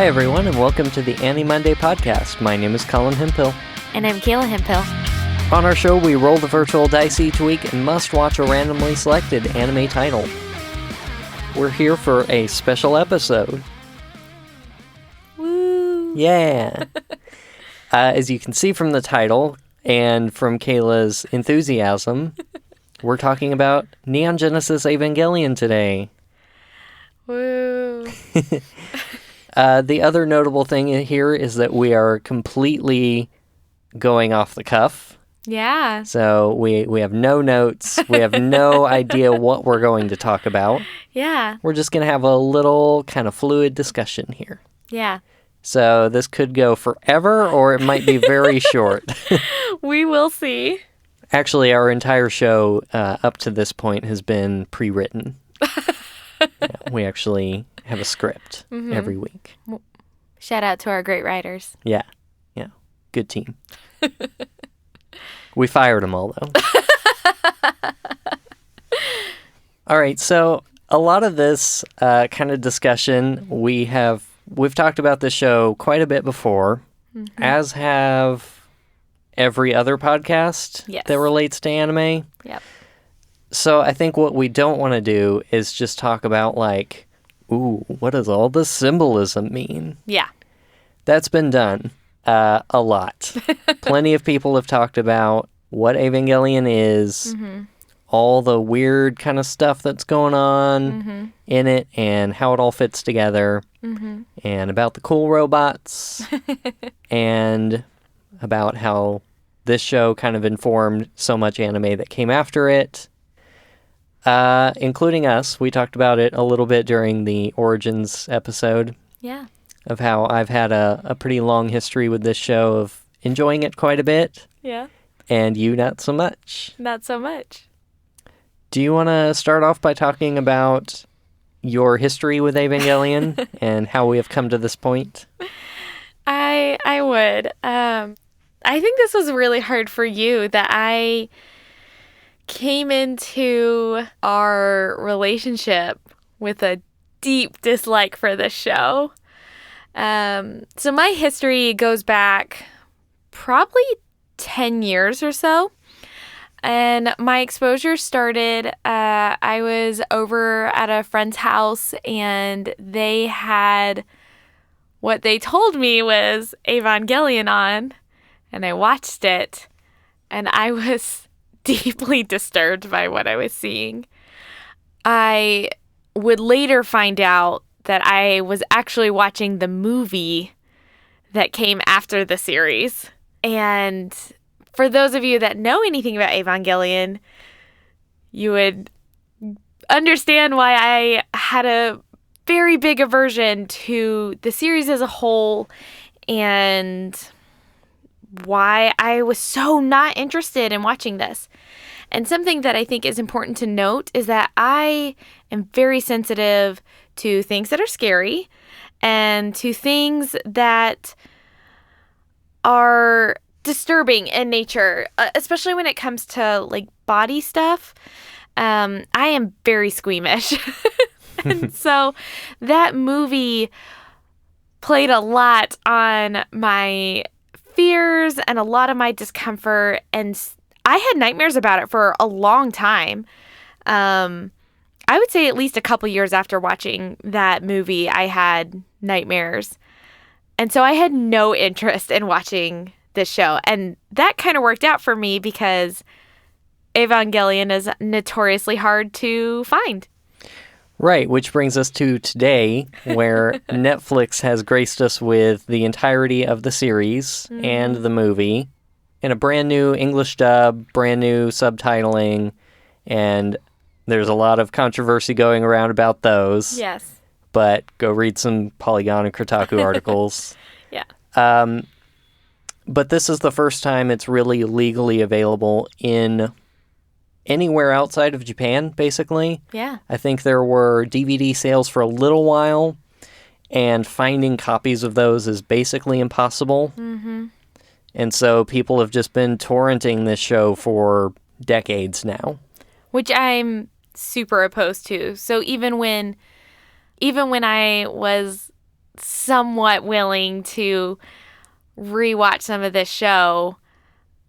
everyone, and welcome to the AniMonday podcast. My name is Colin Hemphill. And I'm Kayla Hemphill. On our show, we roll the virtual dice each week and must watch a randomly selected anime title. We're here for a special episode. Woo! Yeah! As you can see from the title and from Kayla's enthusiasm, we're talking about Neon Genesis Evangelion today. Woo! The other notable thing here is that we are completely going off the cuff. Yeah. So we have no notes. We have no idea what we're going to talk about. Yeah. We're just going to have a little kind of fluid discussion here. Yeah. So this could go forever or it might be very short. We will see. Actually, our entire show up to this point has been pre-written. We actually have a script every week. Shout out to our great writers. Yeah. Good team. We fired them all, though. All right, so a lot of this kind of discussion, we've talked about this show quite a bit before, as have every other podcast that relates to anime. Yep. So I think what we don't want to do is just talk about, what does all this symbolism mean? Yeah. That's been done a lot. Plenty of people have talked about what Evangelion is, all the weird kind of stuff that's going on in it, and how it all fits together, and about the cool robots, and about how this show kind of informed so much anime that came after it. Including us. We talked about it a little bit during the Origins episode. Yeah. Of how I've had a pretty long history with this show of enjoying it quite a bit. Yeah. And you not so much. Not so much. Do you want to start off by talking about your history with Evangelion and how we have come to this point? I would. I think this was really hard for you that I came into our relationship with a deep dislike for this show. So my history goes back probably 10 years or so. And my exposure started, I was over at a friend's house and they had what they told me was Evangelion on. And I watched it and I was deeply disturbed by what I was seeing. I would later find out that I was actually watching the movie that came after the series. And for those of you that know anything about Evangelion, you would understand why I had a very big aversion to the series as a whole and why I was so not interested in watching this. And something that I think is important to note is that I am very sensitive to things that are scary and to things that are disturbing in nature, especially when it comes to body stuff. I am very squeamish. And so that movie played a lot on my fears and a lot of my discomfort, and I had nightmares about it for a long time. I would say at least a couple years after watching that movie, I had nightmares. And so I had no interest in watching this show. And that kind of worked out for me because Evangelion is notoriously hard to find. Right, which brings us to today, where Netflix has graced us with the entirety of the series and the movie in a brand new English dub, brand new subtitling, and there's a lot of controversy going around about those. Yes. But go read some Polygon and Kotaku articles. Yeah. But this is the first time it's really legally available in anywhere outside of Japan, basically. Yeah. I think there were DVD sales for a little while, and finding copies of those is basically impossible. And so people have just been torrenting this show for decades now. Which I'm super opposed to. So even when I was somewhat willing to rewatch some of this show,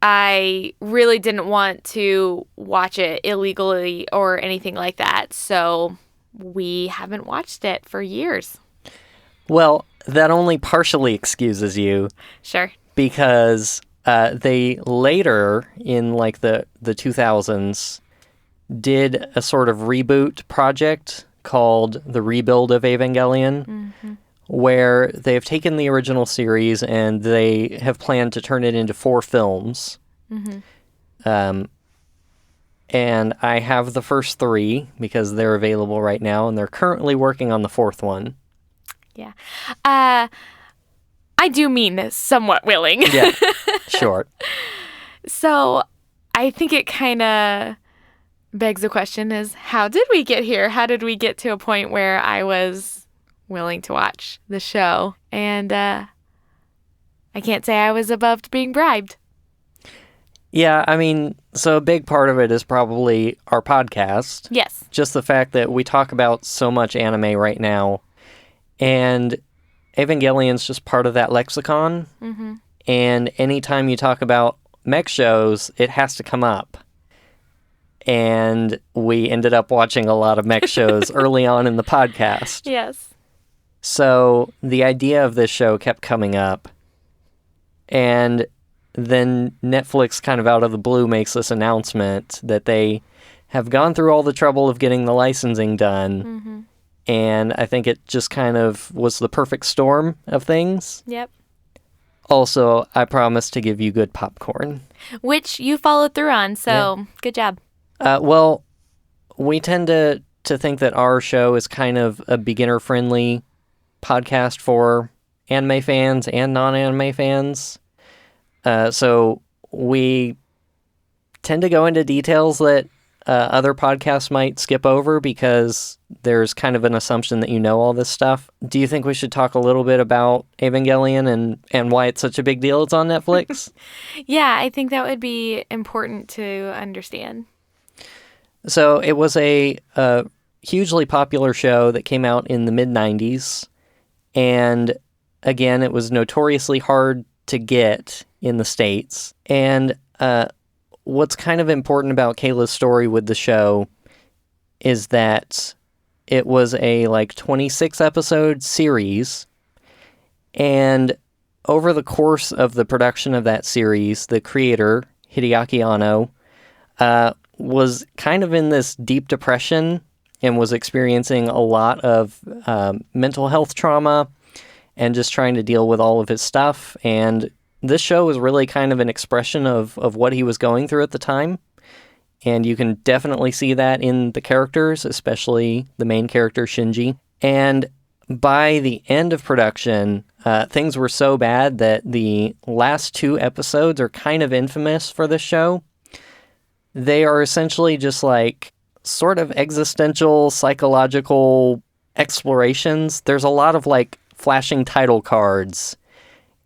I really didn't want to watch it illegally or anything like that. So we haven't watched it for years. Well, that only partially excuses you. Sure. Because they later, in like the 2000s, did a sort of reboot project called The Rebuild of Evangelion, where they've taken the original series and they have planned to turn it into 4 films. And I have the first 3 because they're available right now, and they're currently working on the 4th one. Yeah. I do mean somewhat willing. Yeah, sure. So I think it kind of begs the question is, how did we get here? How did we get to a point where I was willing to watch the show? And I can't say I was above being bribed. Yeah, I mean, so a big part of it is probably our podcast. Yes. Just the fact that we talk about so much anime right now, and Evangelion's just part of that lexicon. And anytime you talk about mech shows, it has to come up. And we ended up watching a lot of mech shows early on in the podcast. Yes. So the idea of this show kept coming up. And then Netflix kind of out of the blue makes this announcement that they have gone through all the trouble of getting the licensing done. And I think it just kind of was the perfect storm of things. Yep. Also, I promised to give you good popcorn. Which you followed through on, so good job. Well, we tend to think that our show is kind of a beginner-friendly podcast for anime fans and non-anime fans. So we tend to go into details that other podcasts might skip over because there's kind of an assumption that you know all this stuff. Do you think we should talk a little bit about Evangelion and why it's such a big deal it's on Netflix? Yeah, I think that would be important to understand. So it was a hugely popular show that came out in the mid-90s. And again, it was notoriously hard to get in the States. And what's kind of important about Kayla's story with the show is that it was a 26 episode series, and over the course of the production of that series, the creator, Hideaki Anno, was kind of in this deep depression and was experiencing a lot of mental health trauma and just trying to deal with all of his stuff. And this show was really kind of an expression of what he was going through at the time. And you can definitely see that in the characters, especially the main character, Shinji. And by the end of production, things were so bad that the last 2 episodes are kind of infamous for this show. They are essentially just sort of existential, psychological explorations. There's a lot of flashing title cards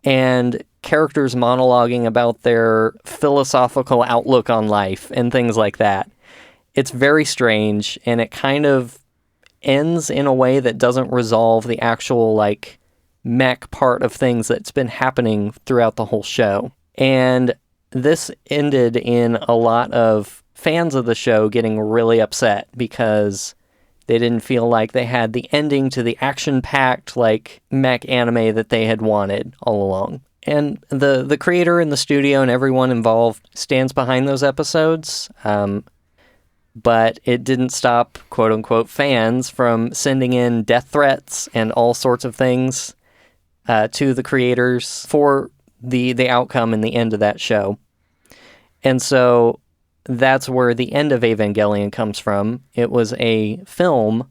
and characters monologuing about their philosophical outlook on life and things like that. It's very strange, and it kind of ends in a way that doesn't resolve the actual mech part of things that's been happening throughout the whole show. And this ended in a lot of fans of the show getting really upset because they didn't feel like they had the ending to the action-packed mech anime that they had wanted all along. And the creator and the studio and everyone involved stands behind those episodes, but it didn't stop quote-unquote fans from sending in death threats and all sorts of things to the creators for the outcome and the end of that show. And so that's where the end of Evangelion comes from. It was a film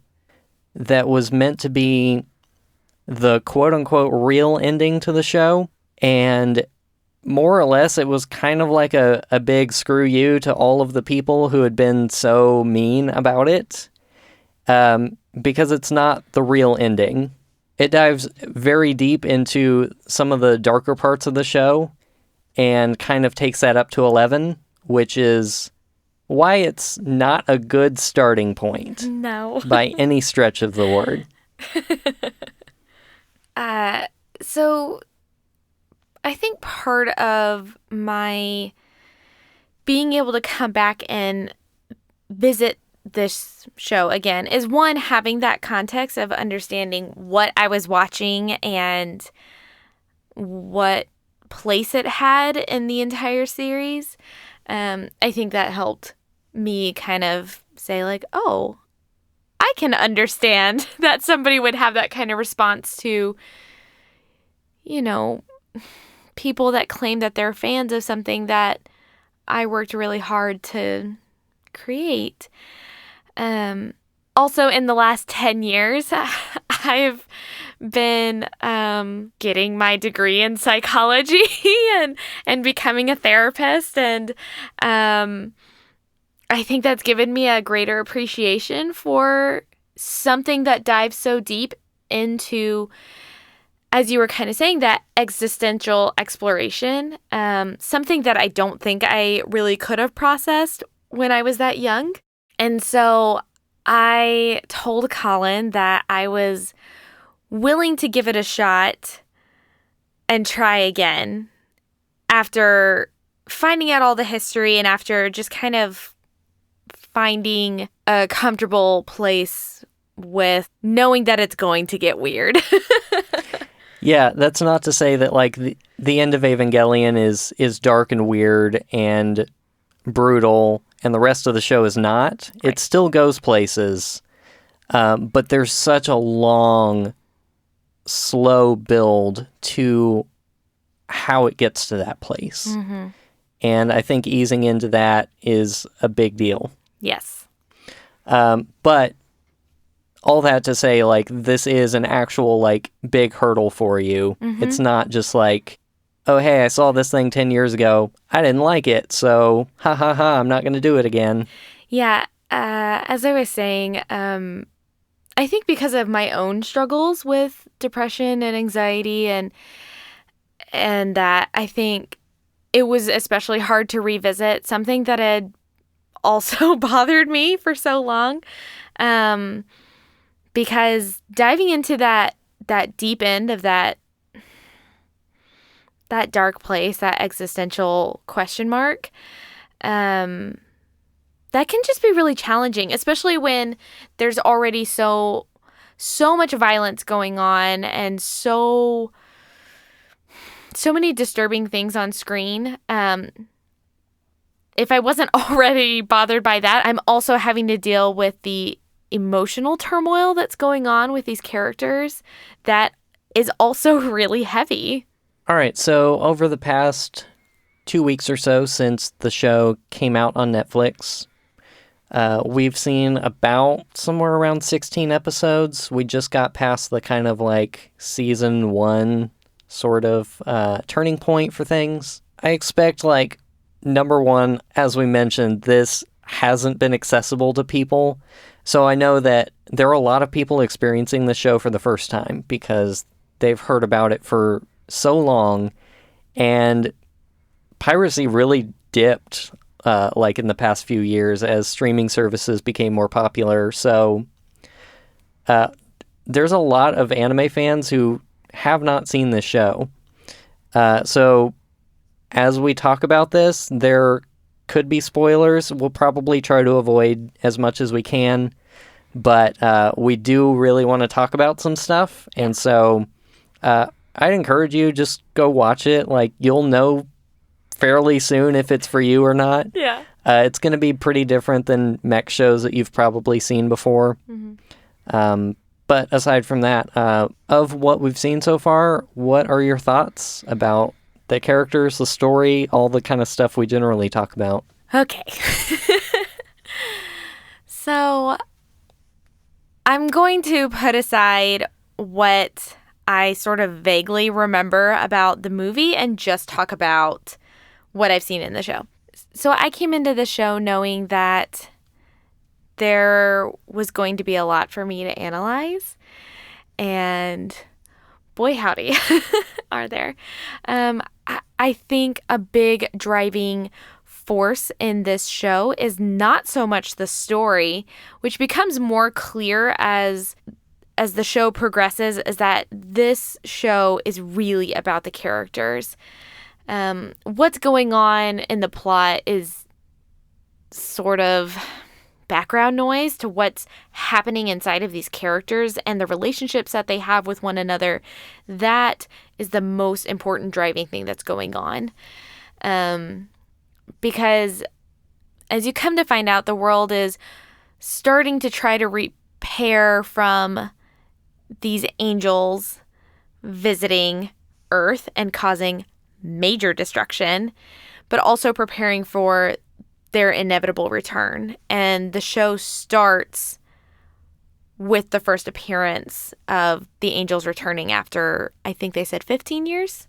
that was meant to be the quote-unquote real ending to the show. And more or less, it was kind of like a big screw you to all of the people who had been so mean about it, because it's not the real ending. It dives very deep into some of the darker parts of the show and kind of takes that up to 11, which is why it's not a good starting point. No. By any stretch of the word. So I think part of my being able to come back and visit this show again is, one, having that context of understanding what I was watching and what place it had in the entire series. I think that helped me kind of say, like, oh, I can understand that somebody would have that kind of response to, people that claim that they're fans of something that I worked really hard to create. Also, in the last 10 years, I've been getting my degree in psychology and becoming a therapist. And I think that's given me a greater appreciation for something that dives so deep into, as you were kind of saying, that existential exploration, something that I don't think I really could have processed when I was that young. And so I told Colin that I was willing to give it a shot and try again after finding out all the history and after just kind of finding a comfortable place with knowing that it's going to get weird. Yeah, that's not to say that like the end of Evangelion is dark and weird and brutal, and the rest of the show is not. Right. It still goes places, but there's such a long, slow build to how it gets to that place. Mm-hmm. And I think easing into that is a big deal. Yes. But all that to say, like, this is an actual, like, big hurdle for you. Mm-hmm. It's not just like, oh, hey, I saw this thing 10 years ago. I didn't like it, so I'm not going to do it again. Yeah. As I was saying, I think because of my own struggles with depression and anxiety and that, I think it was especially hard to revisit something that had also bothered me for so long. Because diving into that deep end of that dark place, that existential question mark, that can just be really challenging, especially when there's already so much violence going on and so many disturbing things on screen. If I wasn't already bothered by that, I'm also having to deal with the emotional turmoil that's going on with these characters that is also really heavy. All right, so over the past 2 weeks or so since the show came out on Netflix, we've seen about somewhere around 16 episodes. We just got past the kind of like season 1 sort of turning point for things. I expect, like, number one, as we mentioned, this hasn't been accessible to people. So I know that there are a lot of people experiencing the show for the first time because they've heard about it for so long, and piracy really dipped like in the past few years as streaming services became more popular. So there's a lot of anime fans who have not seen this show. So as we talk about this, there could be spoilers. We'll probably try to avoid as much as we can, but we do really want to talk about some stuff, and so I'd encourage you, just go watch it. Like, you'll know fairly soon if it's for you or not. Yeah. It's going to be pretty different than mech shows that you've probably seen before. Mm-hmm. But aside from that, of what we've seen so far, what are your thoughts about the characters, the story, all the kind of stuff we generally talk about? Okay. So I'm going to put aside what I sort of vaguely remember about the movie and just talk about what I've seen in the show. So I came into the show knowing that there was going to be a lot for me to analyze, and boy howdy, are there. I think a big driving force in this show is not so much the story, which becomes more clear as as the show progresses is that this show is really about the characters. What's going on in the plot is sort of background noise to what's happening inside of these characters and the relationships that they have with one another. That is the most important driving thing that's going on. Because as you come to find out, the world is starting to try to repair from these angels visiting Earth and causing major destruction, but also preparing for their inevitable return. And the show starts with the first appearance of the angels returning after, I think they said 15 years.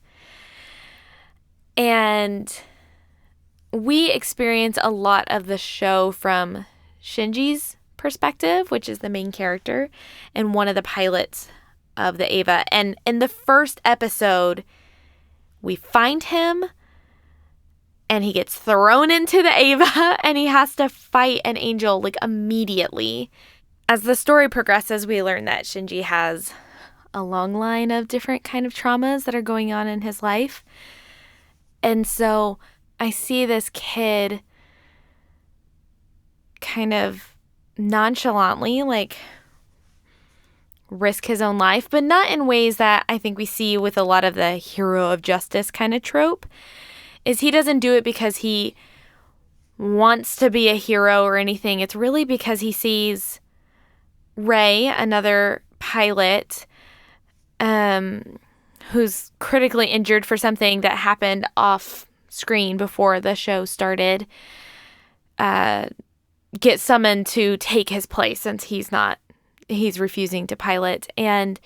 And we experience a lot of the show from Shinji's perspective, which is the main character and one of the pilots of the Eva. And in the first episode, we find him and he gets thrown into the Eva and he has to fight an angel like immediately. As the story progresses, we learn that Shinji has a long line of different kind of traumas that are going on in his life. And so I see this kid kind of nonchalantly like risk his own life, but not in ways that I think we see with a lot of the hero of justice kind of trope. Is he doesn't do it because he wants to be a hero or anything. It's really because he sees Ray, another pilot, who's critically injured for something that happened off screen before the show started, get summoned to take his place since he's refusing to pilot. And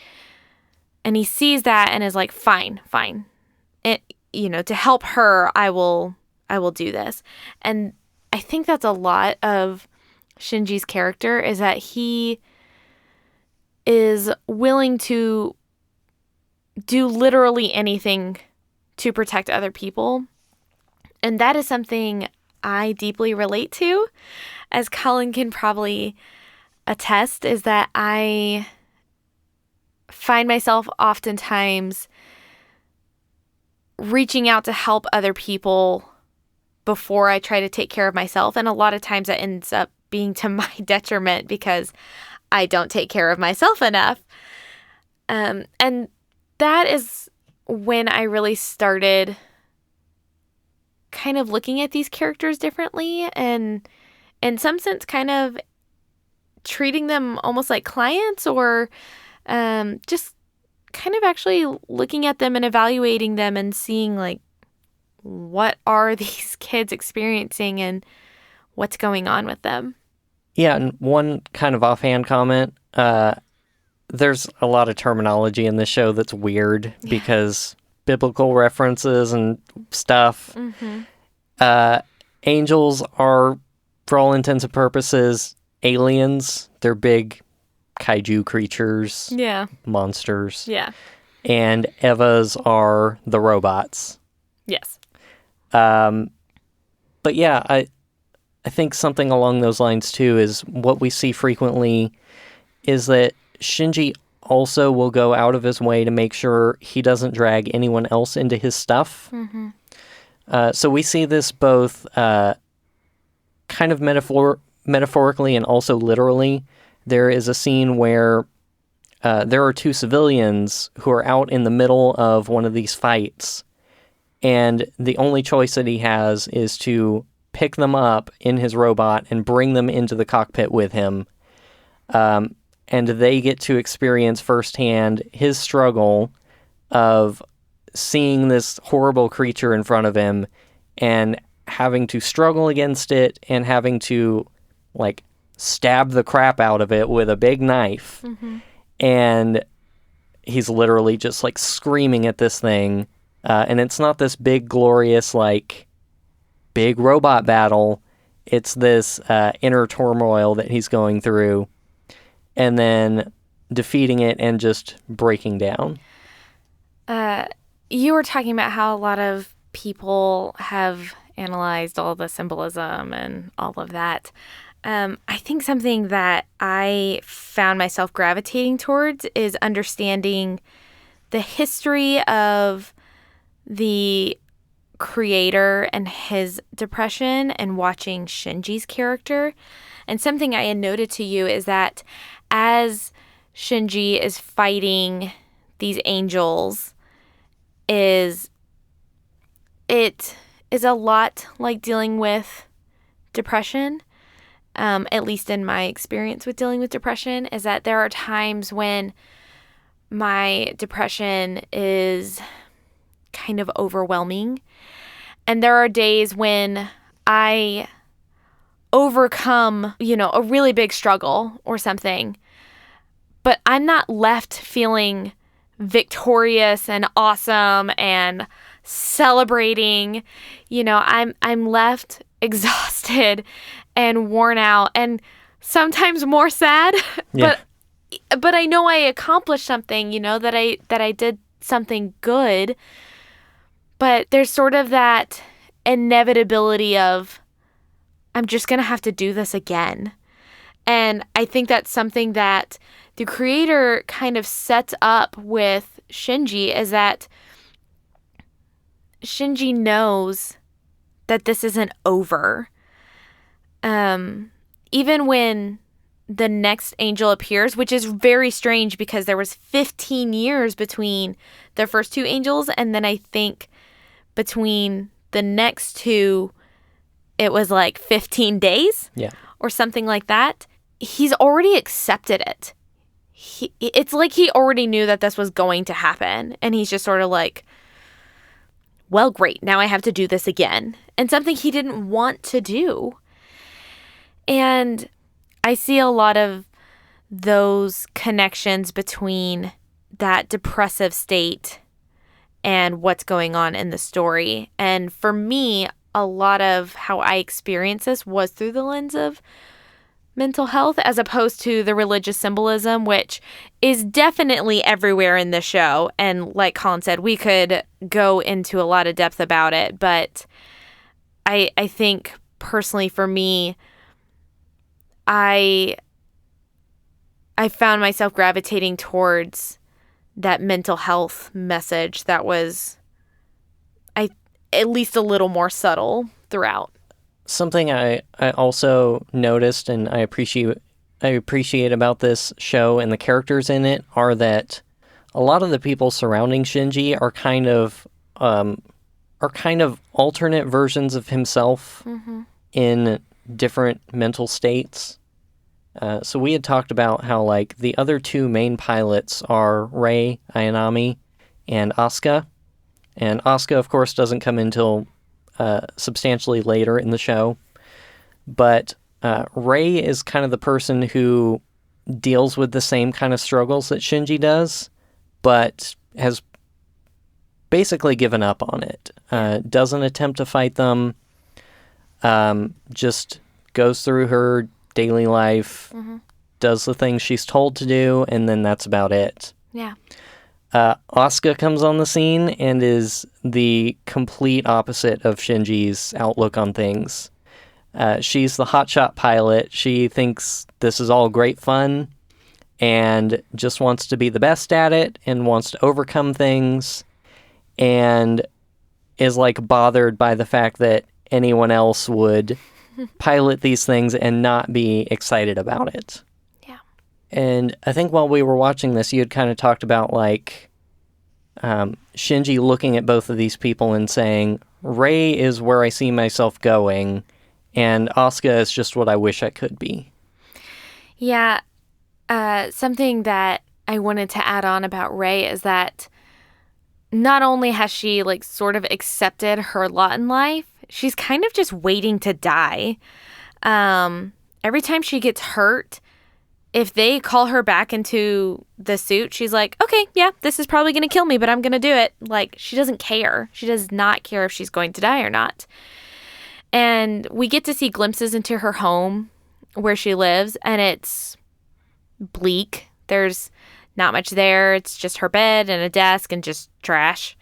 he sees that and is like, fine. It, to help her, I will do this. And I think that's a lot of Shinji's character, is that he is willing to do literally anything to protect other people. And that is something I deeply relate to, as Colin can probably attest, is that I find myself oftentimes reaching out to help other people before I try to take care of myself. And a lot of times that ends up being to my detriment because I don't take care of myself enough. And that is when I really started kind of looking at these characters differently and in some sense kind of treating them almost like clients, or just kind of actually looking at them and evaluating them and seeing like, what are these kids experiencing and what's going on with them. Yeah, and one kind of offhand comment, there's a lot of terminology in this show that's weird because biblical references and stuff. Mm-hmm. Angels are, for all intents and purposes, aliens. They're big kaiju creatures. Yeah. Monsters. Yeah. And Evas are the robots. Yes. But yeah, I think something along those lines too is what we see frequently is that Shinji also will go out of his way to make sure he doesn't drag anyone else into his stuff. Mm-hmm. So we see this both kind of metaphorically and also literally. There is a scene where there are two civilians who are out in the middle of one of these fights, and the only choice that he has is to pick them up in his robot and bring them into the cockpit with him. And they get to experience firsthand his struggle of seeing this horrible creature in front of him and having to struggle against it and having to, like, stab the crap out of it with a big knife. Mm-hmm. And he's literally just, like, screaming at this thing. And it's not this big, glorious, like, big robot battle. It's this inner turmoil that he's going through. And then defeating it and just breaking down. You were talking about how a lot of people have analyzed all the symbolism and all of that. I think something that I found myself gravitating towards is understanding the history of the creator and his depression and watching Shinji's character. And something I had noted to you is that as Shinji is fighting these angels, it is a lot like dealing with depression. At least in my experience with dealing with depression, is that there are times when my depression is kind of overwhelming. And there are days when I overcome, a really big struggle or something, but I'm not left feeling victorious and awesome and celebrating. I'm left exhausted and worn out and sometimes more sad. Yeah. But I know I accomplished something, that I did something good. But there's sort of that inevitability of, I'm just going to have to do this again. And I think that's something that the creator kind of sets up with Shinji, is that Shinji knows that this isn't over. Even when the next angel appears, which is very strange because there was 15 years between the first two angels, and then I think between the next two, it was like 15 days or something like that. He's already accepted it. It's like he already knew that this was going to happen. And he's just sort of like, well, great. Now I have to do this again. And something he didn't want to do. And I see a lot of those connections between that depressive state and what's going on in the story. And for me, a lot of how I experienced this was through the lens of mental health, as opposed to the religious symbolism, which is definitely everywhere in the show. And like Colin said, we could go into a lot of depth about it. But I think personally for me, I found myself gravitating towards that mental health message that was at least a little more subtle throughout. Something I also noticed and I appreciate about this show and the characters in it are that a lot of the people surrounding Shinji are kind of alternate versions of himself in different mental states. So we had talked about how like the other two main pilots are Rei Ayanami and Asuka. And Asuka, of course, doesn't come until substantially later in the show. But Rei is kind of the person who deals with the same kind of struggles that Shinji does, but has basically given up on it. Doesn't attempt to fight them. Just goes through her daily life, does the things she's told to do, and then that's about it. Yeah. Asuka comes on the scene and is the complete opposite of Shinji's outlook on things. She's the hotshot pilot. She thinks this is all great fun and just wants to be the best at it and wants to overcome things and is like bothered by the fact that anyone else would pilot these things and not be excited about it. Yeah. And I think while we were watching this, you had kind of talked about like Shinji looking at both of these people and saying, Rei is where I see myself going, and Asuka is just what I wish I could be. Yeah. Something that I wanted to add on about Rei is that not only has she like sort of accepted her lot in life, she's kind of just waiting to die. Every time she gets hurt, if they call her back into the suit, she's like, okay, yeah, this is probably going to kill me, but I'm going to do it. Like, she doesn't care. She does not care if she's going to die or not. And we get to see glimpses into her home where she lives, and it's bleak. There's not much there. It's just her bed and a desk and just trash,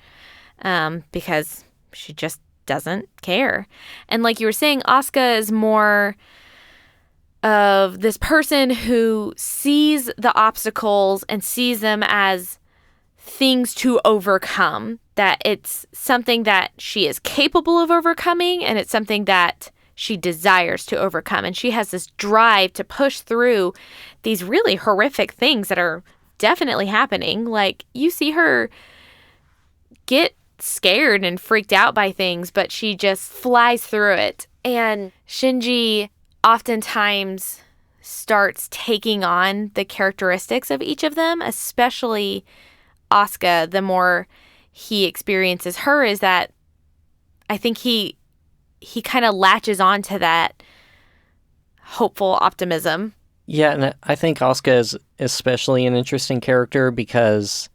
because she just doesn't care. And like you were saying, Asuka is more of this person who sees the obstacles and sees them as things to overcome, that it's something that she is capable of overcoming and it's something that she desires to overcome. And she has this drive to push through these really horrific things that are definitely happening. Like, you see her get scared and freaked out by things, but she just flies through it. And Shinji oftentimes starts taking on the characteristics of each of them, especially Asuka. The more he experiences her, is that I think he kind of latches on to that hopeful optimism. Yeah, and I think Asuka is especially an interesting character because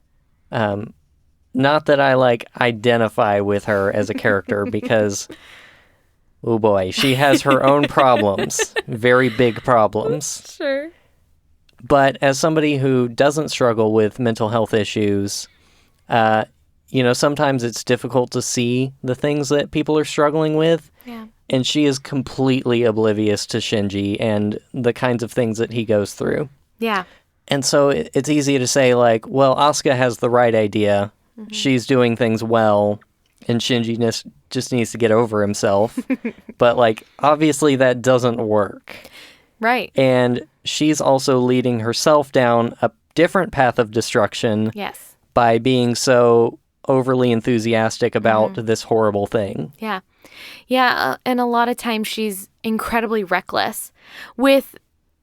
not that I identify with her as a character because oh boy, she has her own problems, very big problems. Sure. But as somebody who doesn't struggle with mental health issues, sometimes it's difficult to see the things that people are struggling with. Yeah. And she is completely oblivious to Shinji and the kinds of things that he goes through. Yeah. And so it's easy to say, well, Asuka has the right idea. Mm-hmm. She's doing things well, and Shinji just needs to get over himself. But, obviously that doesn't work. Right. And she's also leading herself down a different path of destruction. Yes. By being so overly enthusiastic about this horrible thing. Yeah. Yeah, and a lot of times she's incredibly reckless with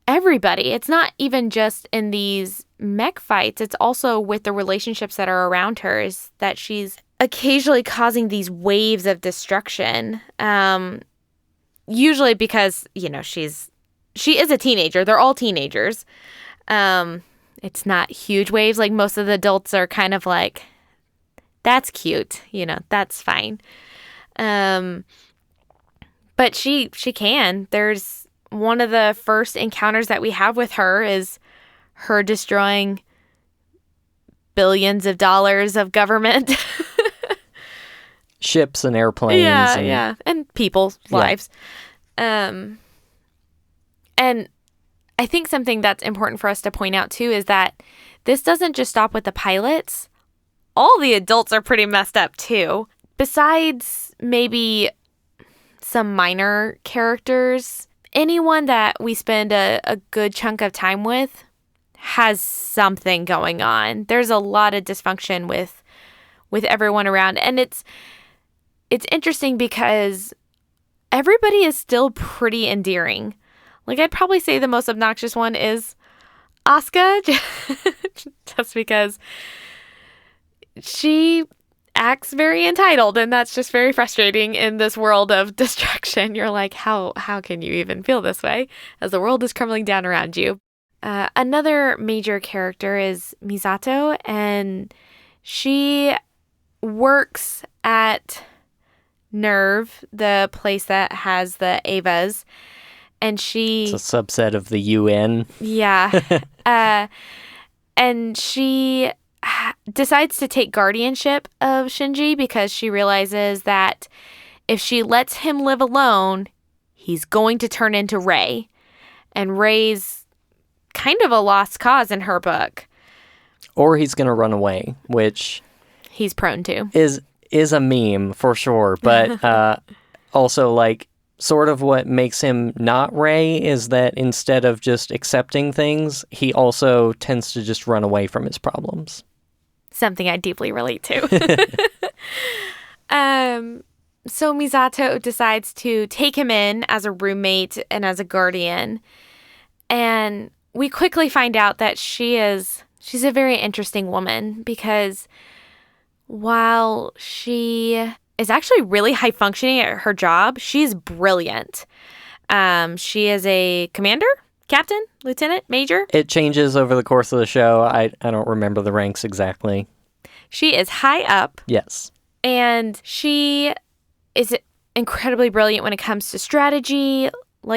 everybody. It's not even just in these mech fights. It's also with the relationships that are around her, is that she's occasionally causing these waves of destruction. Usually because, she is a teenager. They're all teenagers. It's not huge waves. Most of the adults are kind of like, that's cute. That's fine. But she can. There's one of the first encounters that we have with her is her destroying billions of dollars of government. Ships and airplanes. Yeah. And people's lives. And I think something that's important for us to point out too is that this doesn't just stop with the pilots. All the adults are pretty messed up too. Besides maybe some minor characters, anyone that we spend a good chunk of time with has something going on. There's a lot of dysfunction with everyone around. And it's interesting because everybody is still pretty endearing. I'd probably say the most obnoxious one is Asuka, just because she acts very entitled, and that's just very frustrating in this world of destruction. You're like, how can you even feel this way as the world is crumbling down around you? Another major character is Misato, and she works at Nerve, the place that has the Evas, and It's a subset of the UN. Yeah. And she decides to take guardianship of Shinji because she realizes that if she lets him live alone, he's going to turn into Rei. And Rei's kind of a lost cause in her book. Or he's going to run away, which he's prone to. Is a meme for sure, but also sort of what makes him not Rei is that instead of just accepting things, he also tends to just run away from his problems. Something I deeply relate to. So Misato decides to take him in as a roommate and as a guardian. And we quickly find out that she's a very interesting woman because while she is actually really high functioning at her job, she's brilliant. She is a commander, captain, lieutenant, major. It changes over the course of the show. I don't remember the ranks exactly. She is high up. Yes. And she is incredibly brilliant when it comes to strategy.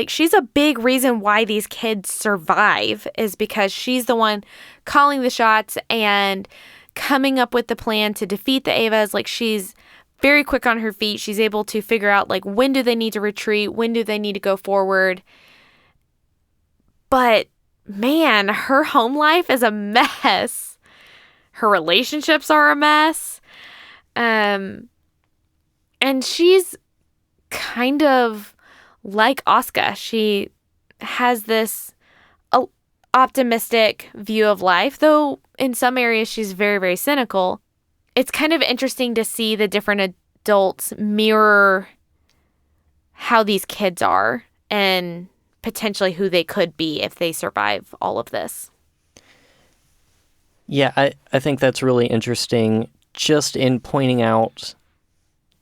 She's a big reason why these kids survive is because she's the one calling the shots and coming up with the plan to defeat the Evas. She's very quick on her feet. She's able to figure out when do they need to retreat? When do they need to go forward? But man, her home life is a mess. Her relationships are a mess. And she's kind of like Asuka. She has this optimistic view of life, though in some areas she's very, very cynical. It's kind of interesting to see the different adults mirror how these kids are and potentially who they could be if they survive all of this. Yeah, I think that's really interesting, just in pointing out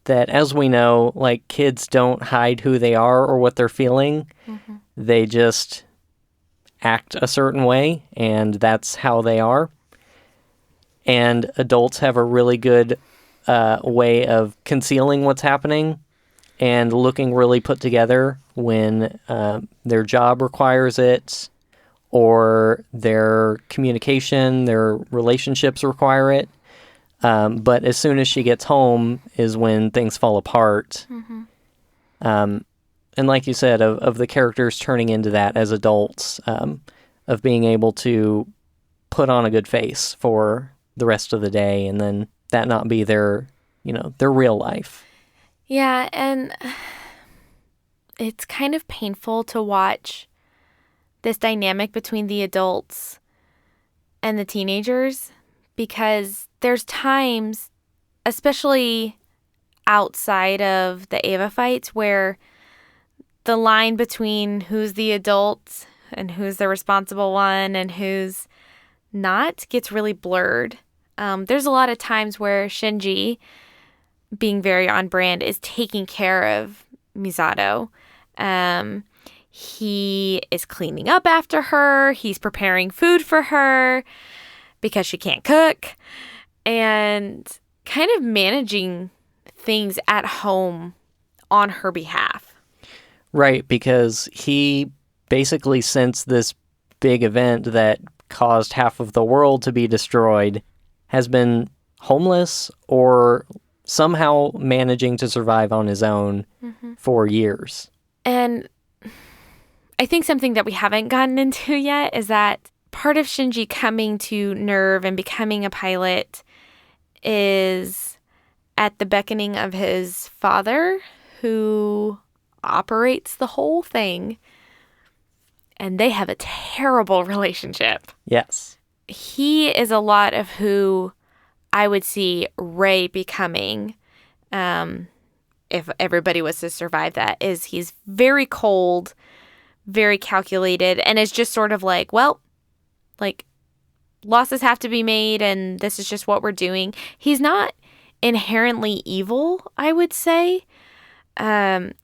that, as we know, like, kids don't hide who they are or what they're feeling. Mm-hmm. They just act a certain way, and that's how they are. And adults have a really good way of concealing what's happening and looking really put together when their job requires it, or their communication, their relationships require it. But as soon as she gets home is when things fall apart. Mm-hmm. And like you said, of the characters turning into that as adults, of being able to put on a good face for the rest of the day, and then that not be their real life. Yeah, and it's kind of painful to watch this dynamic between the adults and the teenagers, because there's times, especially outside of the Eva fights, where the line between who's the adult and who's the responsible one and who's not gets really blurred. There's a lot of times where Shinji, being very on brand, is taking care of Misato. He is cleaning up after her. He's preparing food for her because she can't cook, and kind of managing things at home on her behalf. Right, because he basically, since this big event that caused half of the world to be destroyed, has been homeless or somehow managing to survive on his own for years. And I think something that we haven't gotten into yet is that part of Shinji coming to NERV and becoming a pilot is at the beckoning of his father, who operates the whole thing. And they have a terrible relationship. Yes. He is a lot of who I would see Rei becoming, if everybody was to survive that. Is he's very cold, very calculated, and is just sort of like, well, like, losses have to be made, and this is just what we're doing. He's not inherently evil, I would say.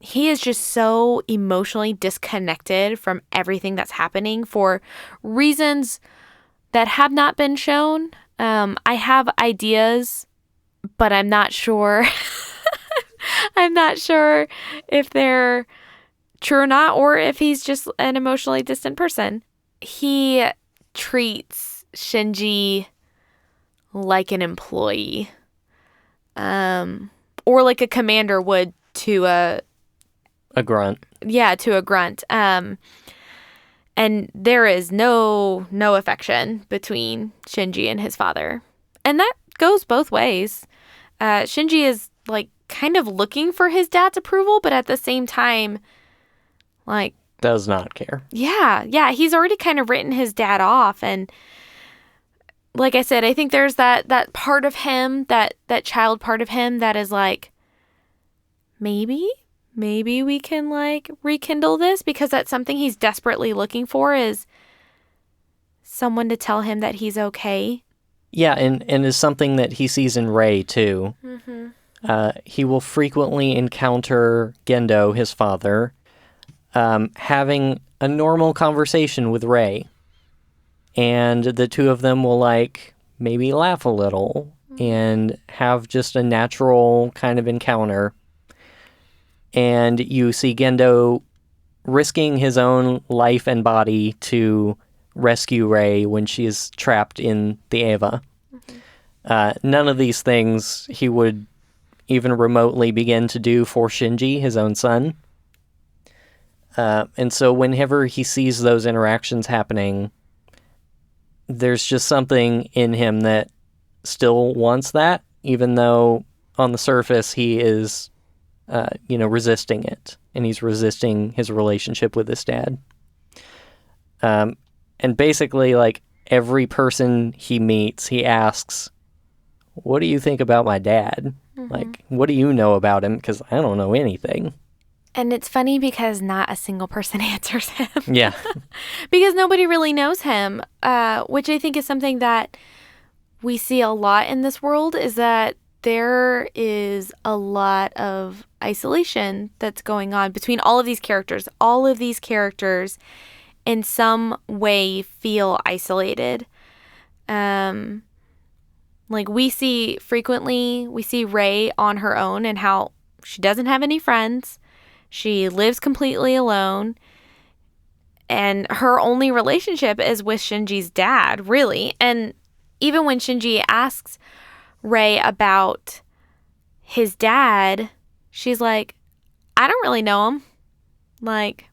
He is just so emotionally disconnected from everything that's happening for reasons that have not been shown. I have ideas, but I'm not sure. I'm not sure if they're true or not, or if he's just an emotionally distant person. He treats Shinji like an employee, or like a commander would to a grunt. Yeah, to a grunt. And there is no affection between Shinji and his father. And that goes both ways. Shinji is, like, kind of looking for his dad's approval, but at the same time, like, does not care. Yeah. He's already kind of written his dad off. And like I said, I think there's that part of him, that child part of him that is like, maybe we can, like, rekindle this, because that's something he's desperately looking for, is someone to tell him that he's okay. Yeah, and is something that he sees in Rei, too. Mm-hmm. He will frequently encounter Gendo, his father, having a normal conversation with Rei. And the two of them will, like, maybe laugh a little and have just a natural kind of encounter. And you see Gendo risking his own life and body to rescue Rei when she is trapped in the Eva. Mm-hmm. None of these things he would even remotely begin to do for Shinji, his own son. And so whenever he sees those interactions happening, there's just something in him that still wants that, even though on the surface he is, resisting it. And he's resisting his relationship with his dad. And basically, like, every person he meets, he asks, what do you think about my dad? Mm-hmm. Like, what do you know about him? Because I don't know anything. And it's funny because not a single person answers him. Yeah. Because nobody really knows him, which I think is something that we see a lot in this world, is that there is a lot of isolation that's going on between all of these characters. All of these characters in some way feel isolated. Like we see Rei on her own and how she doesn't have any friends. She lives completely alone. And her only relationship is with Shinji's dad, really. And even when Shinji asks Rei about his dad, she's like, I don't really know him. Like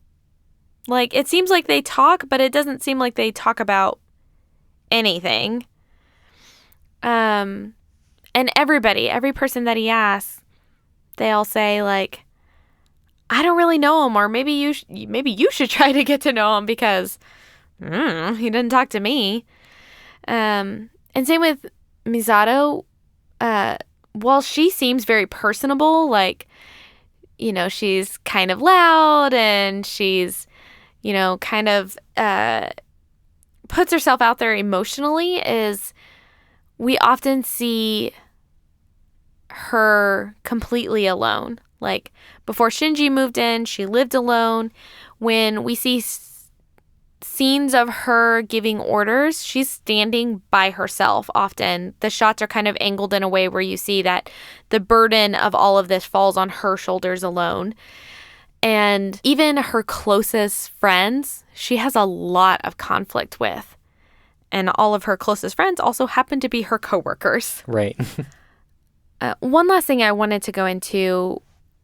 it seems like they talk, but it doesn't seem like they talk about anything. And every person that he asks, they all say like, I don't really know him, or maybe you should try to get to know him because he didn't talk to me. And same with Misato. While she seems very personable, like, she's kind of loud and she's, kind of puts herself out there emotionally, is we often see her completely alone. Like, before Shinji moved in, she lived alone. When we see scenes of her giving orders, she's standing by herself often. The shots are kind of angled in a way where you see that the burden of all of this falls on her shoulders alone. And even her closest friends, she has a lot of conflict with. And all of her closest friends also happen to be her coworkers. Right. One last thing I wanted to go into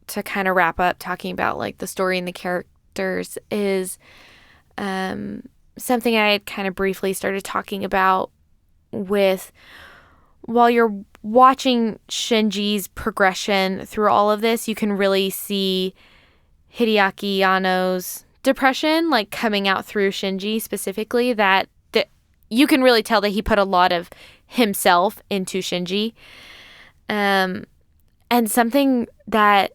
to kind of wrap up talking about like the story and the characters is something I had kind of briefly started talking about with, while you're watching Shinji's progression through all of this, you can really see Hideaki Anno's depression like coming out through Shinji specifically, that you can really tell that he put a lot of himself into Shinji. And something that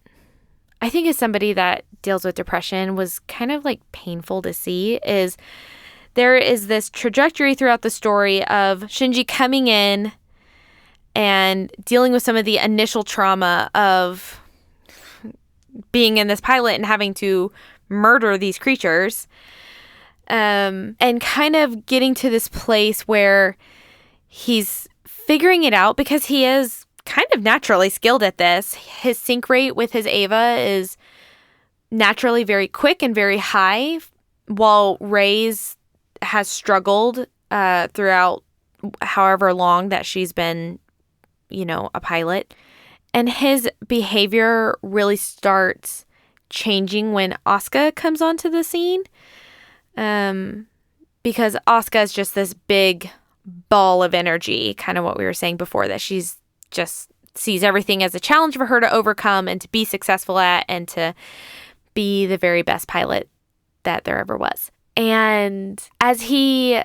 I think as somebody that deals with depression was kind of like painful to see is there is this trajectory throughout the story of Shinji coming in and dealing with some of the initial trauma of being in this pilot and having to murder these creatures, and kind of getting to this place where he's figuring it out because he is kind of naturally skilled at this. His sync rate with his Eva is naturally very quick and very high, while Rei's has struggled throughout however long that she's been, a pilot. And his behavior really starts changing when Asuka comes onto the scene. Because Asuka is just this big ball of energy, kind of what we were saying before, that she's just sees everything as a challenge for her to overcome and to be successful at and to be the very best pilot that there ever was. And as he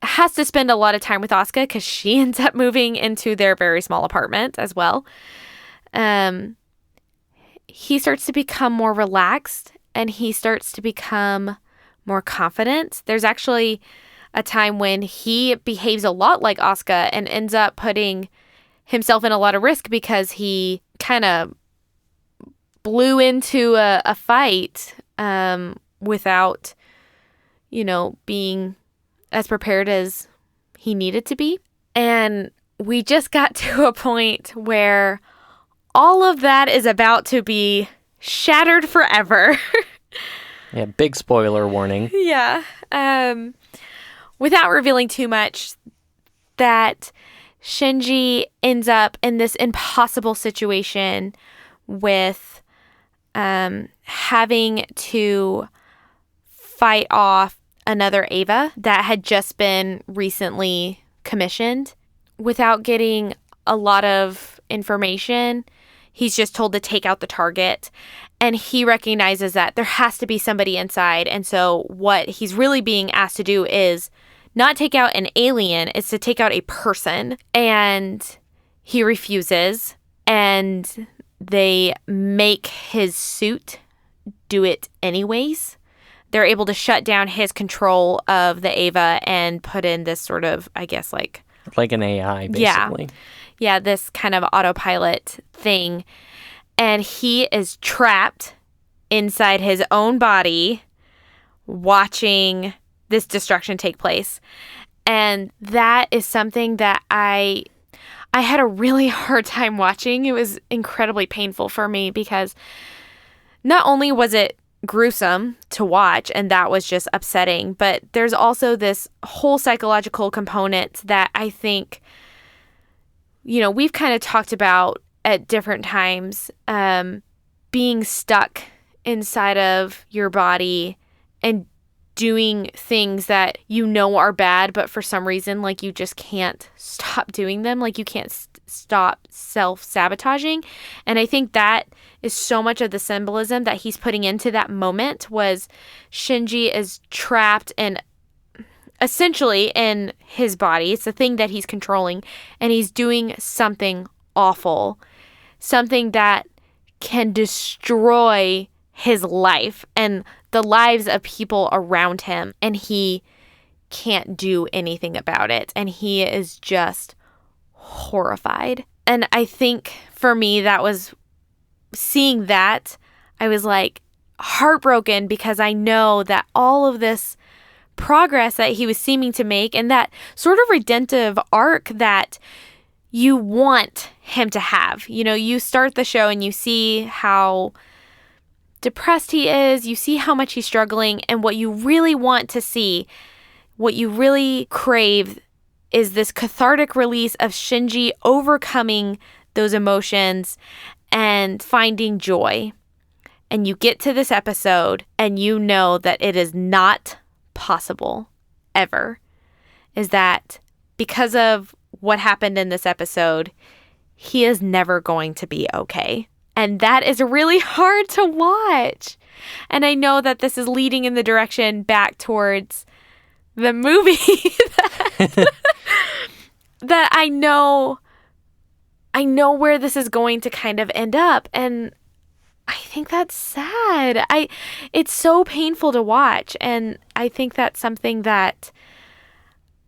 has to spend a lot of time with Asuka because she ends up moving into their very small apartment as well, he starts to become more relaxed and he starts to become more confident. There's actually a time when he behaves a lot like Asuka and ends up putting himself in a lot of risk because he kind of blew into a fight without, being as prepared as he needed to be. And we just got to a point where all of that is about to be shattered forever. Yeah, big spoiler warning. Yeah. Without revealing too much, that Shinji ends up in this impossible situation with having to fight off another Eva that had just been recently commissioned without getting a lot of information. He's just told to take out the target, and he recognizes that there has to be somebody inside. And so what he's really being asked to do is not take out an alien, it's to take out a person. And he refuses, and they make his suit do it anyways. They're able to shut down his control of the Eva and put in this sort of, I guess, like an AI, basically. Yeah, this kind of autopilot thing. And he is trapped inside his own body watching this destruction take place. And that is something that I had a really hard time watching. It was incredibly painful for me because not only was it gruesome to watch, and that was just upsetting, but there's also this whole psychological component that I think, we've kind of talked about at different times, being stuck inside of your body and doing things that are bad, but for some reason, like, you just can't stop doing them. Like, you can't stop self-sabotaging. And I think that is so much of the symbolism that he's putting into that moment was Shinji is trapped and essentially in his body. It's the thing that he's controlling, and he's doing something awful, something that can destroy his life and the lives of people around him, and he can't do anything about it. And he is just horrified. And I think for me, that was seeing that, I was like heartbroken because I know that all of this progress that he was seeming to make and that sort of redemptive arc that you want him to have. You start the show and you see how depressed he is, you see how much he's struggling, and what you really want to see, what you really crave, is this cathartic release of Shinji overcoming those emotions and finding joy. And you get to this episode and you know that it is not possible ever, is that because of what happened in this episode, he is never going to be okay. And that is really hard to watch. And I know that this is leading in the direction back towards the movie that I know where this is going to kind of end up. And I think that's sad. It's so painful to watch. And I think that's something that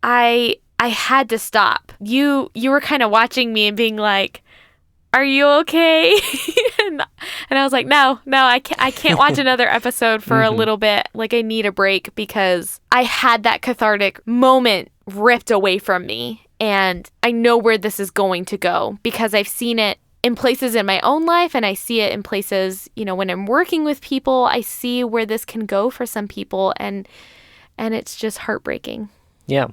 I had to stop. You were kind of watching me and being like, "Are you okay?" and I was like, no, I can't watch another episode for a little bit. Like, I need a break because I had that cathartic moment ripped away from me. And I know where this is going to go because I've seen it in places in my own life, and I see it in places, when I'm working with people, I see where this can go for some people, and it's just heartbreaking. Yeah.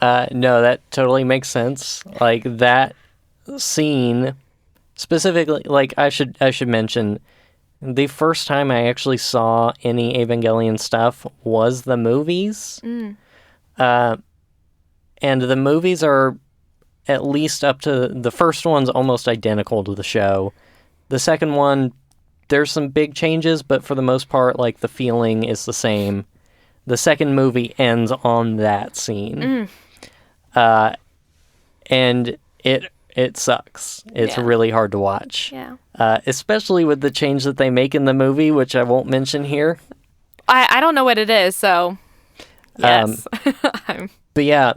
No, that totally makes sense. Like, that scene specifically, like, I should mention, the first time I actually saw any Evangelion stuff was the movies. And the movies are at least up to the first one's almost identical to the show. The second one, there's some big changes, but for the most part, like, the feeling is the same. The second movie ends on that scene. And it sucks. It's really hard to watch. Yeah. Especially with the change that they make in the movie, which I won't mention here. I don't know what it is, so yes. But yeah,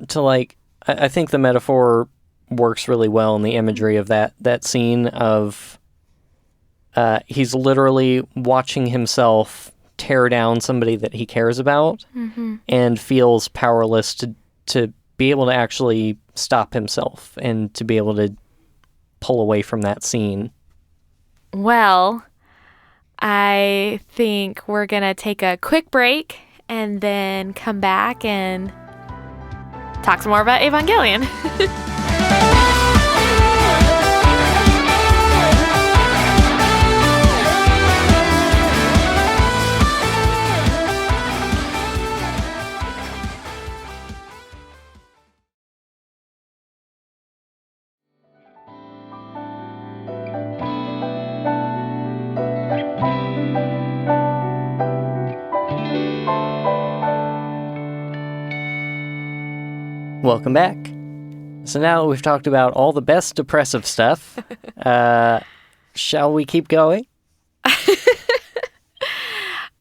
I think the metaphor works really well in the imagery of that scene of he's literally watching himself tear down somebody that he cares about and feels powerless to be able to actually stop himself and to be able to pull away from that scene. Well, I think we're going to take a quick break and then come back and talk some more about Evangelion. Welcome back. So now that we've talked about all the best depressive stuff, shall we keep going?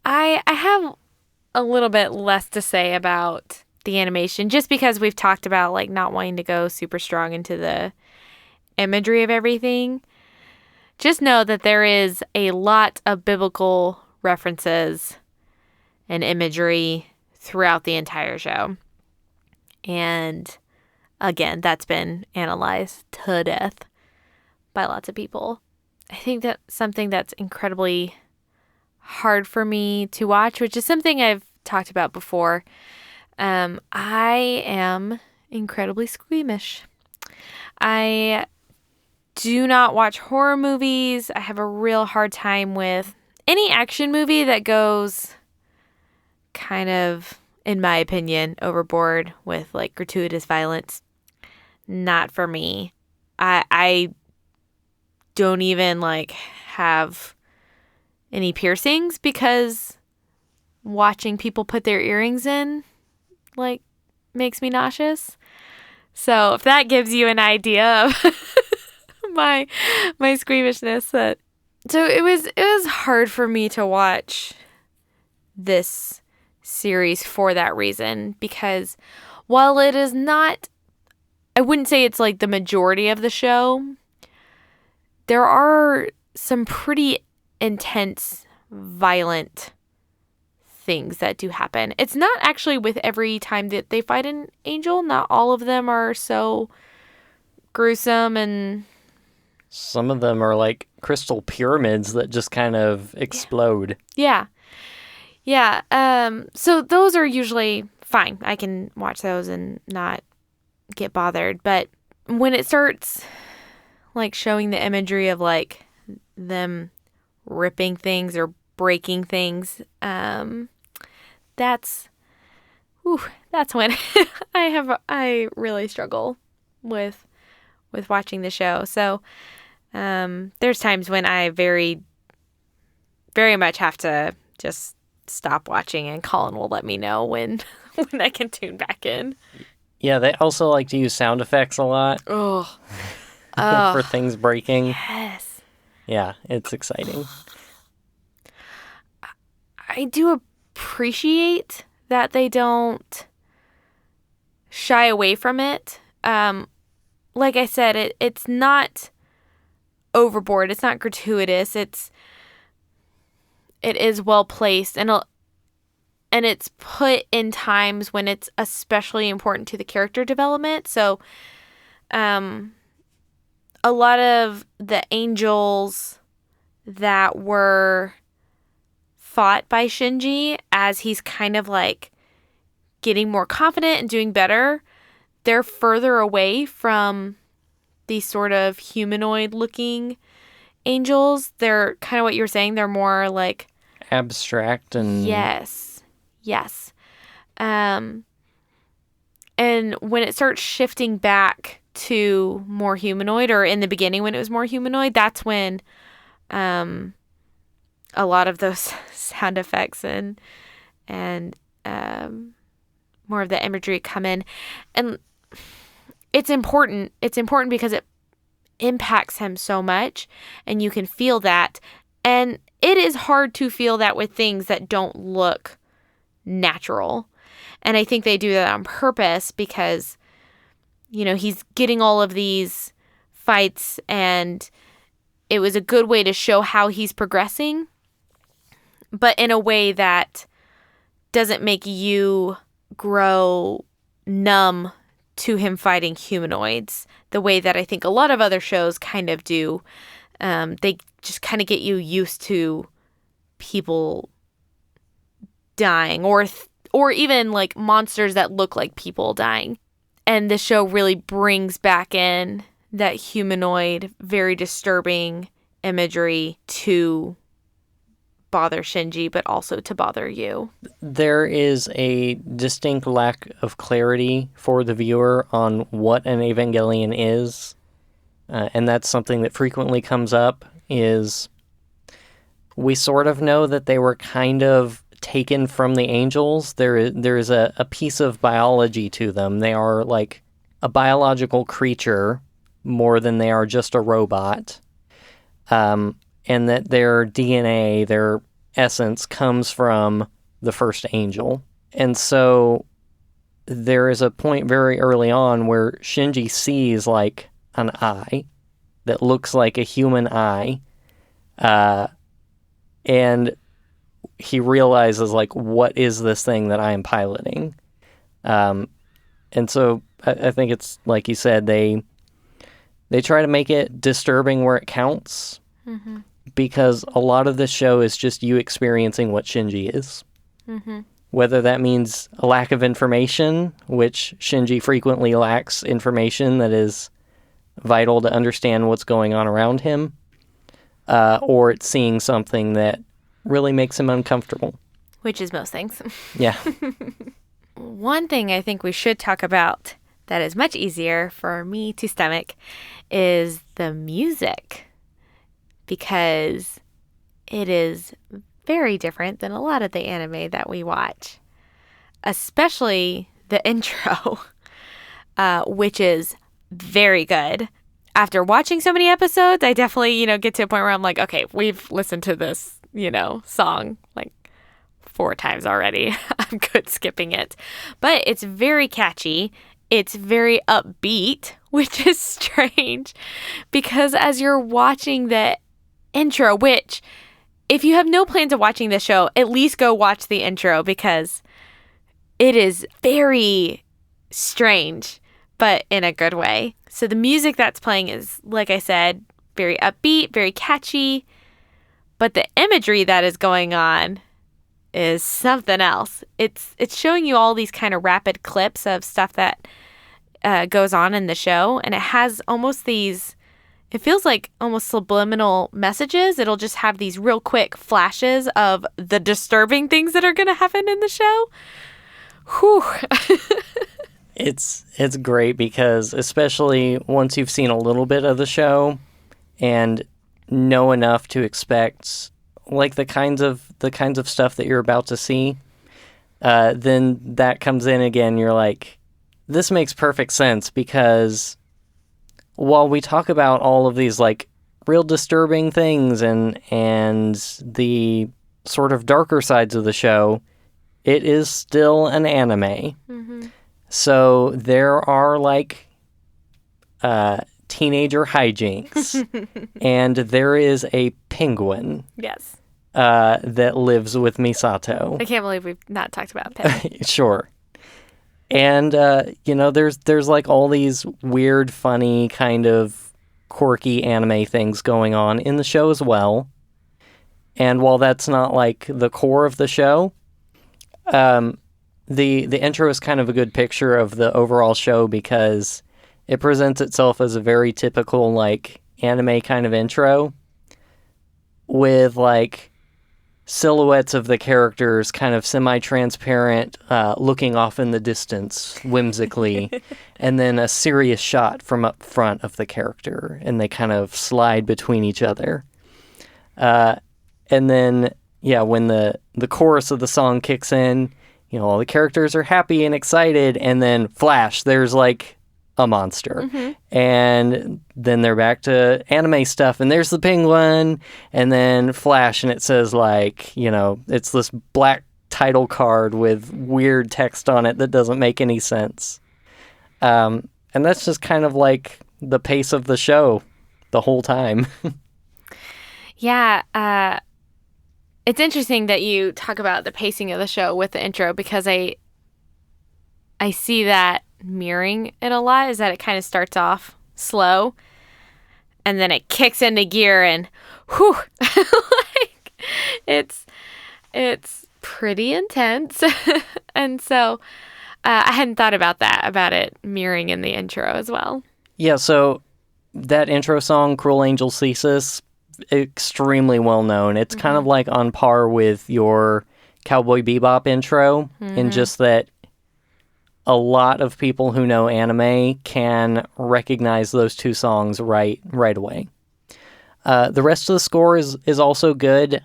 I have a little bit less to say about the animation, just because we've talked about like not wanting to go super strong into the imagery of everything. Just know that there is a lot of biblical references and imagery throughout the entire show. And again, that's been analyzed to death by lots of people. I think that's something that's incredibly hard for me to watch, which is something I've talked about before. I am incredibly squeamish. I do not watch horror movies. I have a real hard time with any action movie that goes kind of, in my opinion, overboard with like gratuitous violence. Not for me. I don't even like have any piercings because watching people put their earrings in like makes me nauseous. So if that gives you an idea of my squeamishness, so it was hard for me to watch this series for that reason, because while it is not, I wouldn't say it's like the majority of the show, there are some pretty intense, violent things that do happen. It's not actually with every time that they fight an angel. Not all of them are so gruesome, and some of them are like crystal pyramids that just kind of explode. Yeah. So those are usually fine. I can watch those and not get bothered. But when it starts like showing the imagery of like them ripping things or breaking things, that's when I really struggle with watching the show. So there's times when I very, very much have to just stop watching, and Colin will let me know when I can tune back in. Yeah, they also like to use sound effects a lot. Oh. For things breaking. Yes. Yeah, it's exciting. I do appreciate that they don't shy away from it. Like I said, it's not overboard. It's not gratuitous. It is well placed, and it's put in times when it's especially important to the character development. So, a lot of the angels that were fought by Shinji as he's kind of like getting more confident and doing better, they're further away from these sort of humanoid looking angels. They're kind of what you were saying. They're more like abstract and yes. And when it starts shifting back to more humanoid, or in the beginning when it was more humanoid, that's when a lot of those sound effects and more of the imagery come in. And it's important. It's important because it impacts him so much, and you can feel that. And it is hard to feel that with things that don't look natural. And I think they do that on purpose because, you know, he's getting all of these fights, and it was a good way to show how he's progressing, but in a way that doesn't make you grow numb to him fighting humanoids the way that I think a lot of other shows kind of do. They just kind of get you used to people dying, or even like monsters that look like people dying. And the show really brings back in that humanoid, very disturbing imagery to bother Shinji, but also to bother you. There is a distinct lack of clarity for the viewer on what an Evangelion is. And that's something that frequently comes up, is we sort of know that they were kind of taken from the angels. There is a piece of biology to them. They are like a biological creature more than they are just a robot. And that their DNA, their essence, comes from the first angel. And so there is a point very early on where Shinji sees like an eye that looks like a human eye. And he realizes, like, what is this thing that I am piloting? And so I think it's, like you said, they try to make it disturbing where it counts, because a lot of this show is just you experiencing what Shinji is. Whether that means a lack of information, which Shinji frequently lacks information that is vital to understand what's going on around him, or it's seeing something that really makes him uncomfortable. Which is most things. Yeah. One thing I think we should talk about that is much easier for me to stomach is the music, because it is very different than a lot of the anime that we watch, especially the intro, which is very good. After watching so many episodes, I definitely, get to a point where I'm like, okay, we've listened to this, song like 4 times already. I'm good skipping it. But it's very catchy. It's very upbeat, which is strange, because as you're watching the intro, which if you have no plans of watching this show, at least go watch the intro, because it is very strange, but in a good way. So the music that's playing is, like I said, very upbeat, very catchy, but the imagery that is going on is something else. It's showing you all these kind of rapid clips of stuff that goes on in the show, and it has almost these, it feels like almost subliminal messages. It'll just have these real quick flashes of the disturbing things that are going to happen in the show. Whew. It's great, because especially once you've seen a little bit of the show and know enough to expect like the kinds of stuff that you're about to see, then that comes in again. You're like, this makes perfect sense, because while we talk about all of these like real disturbing things and the sort of darker sides of the show, it is still an anime. So there are like teenager hijinks, and there is a penguin. Yes. That lives with Misato. I can't believe we've not talked about penguin. Sure. And there's like all these weird, funny, kind of quirky anime things going on in the show as well. And while that's not like the core of the show, the intro is kind of a good picture of the overall show, because it presents itself as a very typical like anime kind of intro, with like silhouettes of the characters kind of semi-transparent, looking off in the distance whimsically, and then a serious shot from up front of the character, and they kind of slide between each other. And then, when the chorus of the song kicks in, all the characters are happy and excited, and then flash, there's like a monster. And then they're back to anime stuff, and there's the penguin, and then flash, and it says like, it's this black title card with weird text on it that doesn't make any sense. And that's just kind of like the pace of the show the whole time. Yeah, it's interesting that you talk about the pacing of the show with the intro, because I see that mirroring it a lot, is that it kind of starts off slow and then it kicks into gear, and whew, like it's pretty intense. And so I hadn't thought about it mirroring in the intro as well. Yeah, so that intro song, Cruel Angel Thesis, extremely well known. It's kind of like on par with your Cowboy Bebop intro, in just that a lot of people who know anime can recognize those two songs right away. The rest of the score is also good.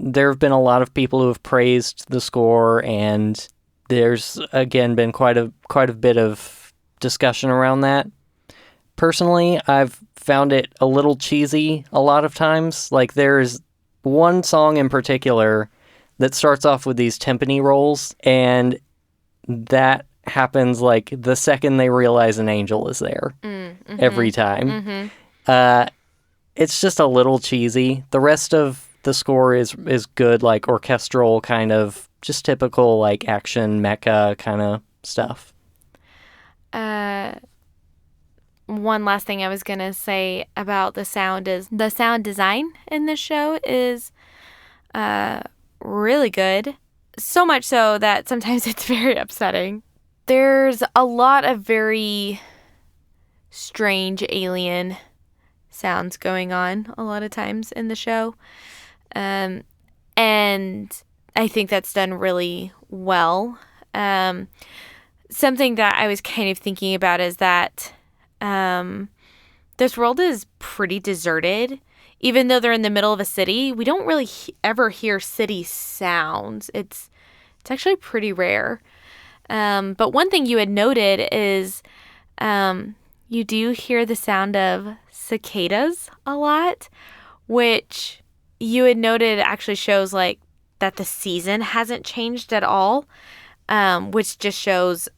there have been a lot of people who have praised the score, and there's, again, been quite a bit of discussion around that. Personally, I've found it a little cheesy a lot of times. Like, there's one song in particular that starts off with these timpani rolls, and that happens like the second they realize an angel is there. Every time. It's just a little cheesy. The rest of the score is good, like orchestral kind of, just typical like action mecha kind of stuff. One last thing I was going to say about the sound is the sound design in this show is really good. So much so that sometimes it's very upsetting. There's a lot of very strange alien sounds going on a lot of times in the show. And I think that's done really well. Something that I was kind of thinking about is that this world is pretty deserted. Even though they're in the middle of a city, we don't really ever hear city sounds. It's actually pretty rare. But one thing you had noted is you do hear the sound of cicadas a lot, which you had noted actually shows like that the season hasn't changed at all, which just shows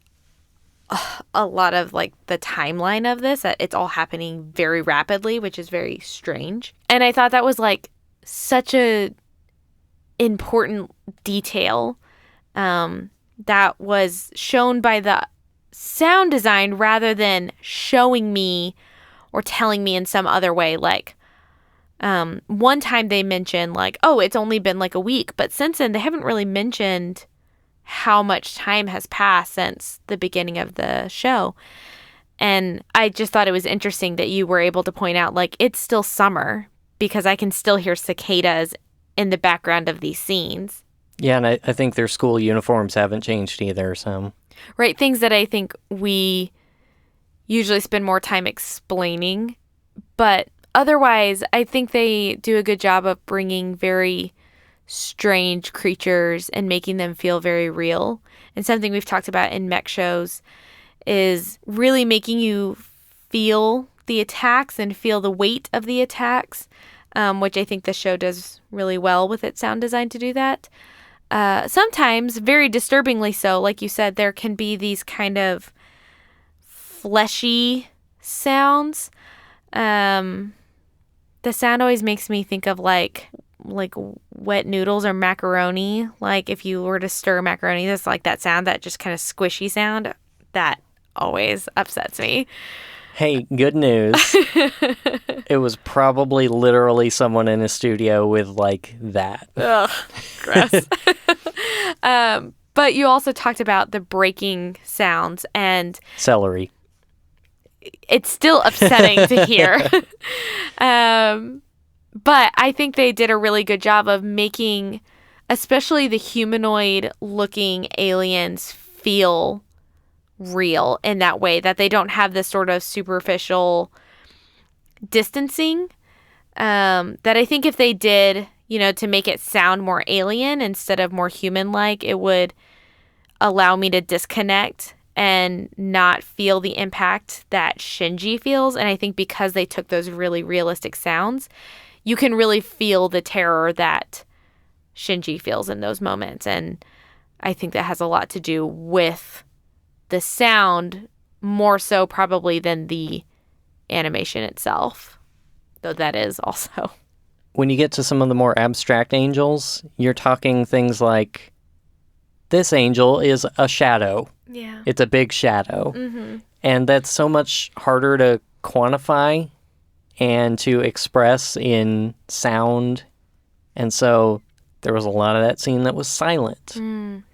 a lot of like the timeline of this, that it's all happening very rapidly, which is very strange. And I thought that was like such a important detail that was shown by the sound design rather than showing me or telling me in some other way. Like one time they mentioned like, oh, it's only been like a week, but since then they haven't really mentioned how much time has passed since the beginning of the show. And I just thought it was interesting that you were able to point out like it's still summer, because I can still hear cicadas in the background of these scenes. Yeah, and I think their school uniforms haven't changed either, so... Right, things that I think we usually spend more time explaining. But otherwise, I think they do a good job of bringing very strange creatures and making them feel very real. And something we've talked about in mech shows is really making you feel the attacks and feel the weight of the attacks, which I think the show does really well with its sound design to do that. Sometimes, very disturbingly so, like you said, there can be these kind of fleshy sounds. The sound always makes me think of like wet noodles or macaroni. Like if you were to stir macaroni, that's like that sound, that just kind of squishy sound. That always upsets me. Hey, good news. It was probably literally someone in a studio with like that. Ugh, gross. But you also talked about the breaking sounds and... Celery. It's still upsetting to hear. But I think they did a really good job of making, especially the humanoid-looking aliens, feel real in that way, that they don't have this sort of superficial distancing. That I think if they did, to make it sound more alien instead of more human-like, it would allow me to disconnect and not feel the impact that Shinji feels. And I think because they took those really realistic sounds, you can really feel the terror that Shinji feels in those moments. And I think that has a lot to do with the sound, more so probably than the animation itself, though that is also. When you get to some of the more abstract angels, you're talking things like, this angel is a shadow. Yeah. It's a big shadow. Mm-hmm. And that's so much harder to quantify and to express in sound. And so there was a lot of that scene that was silent.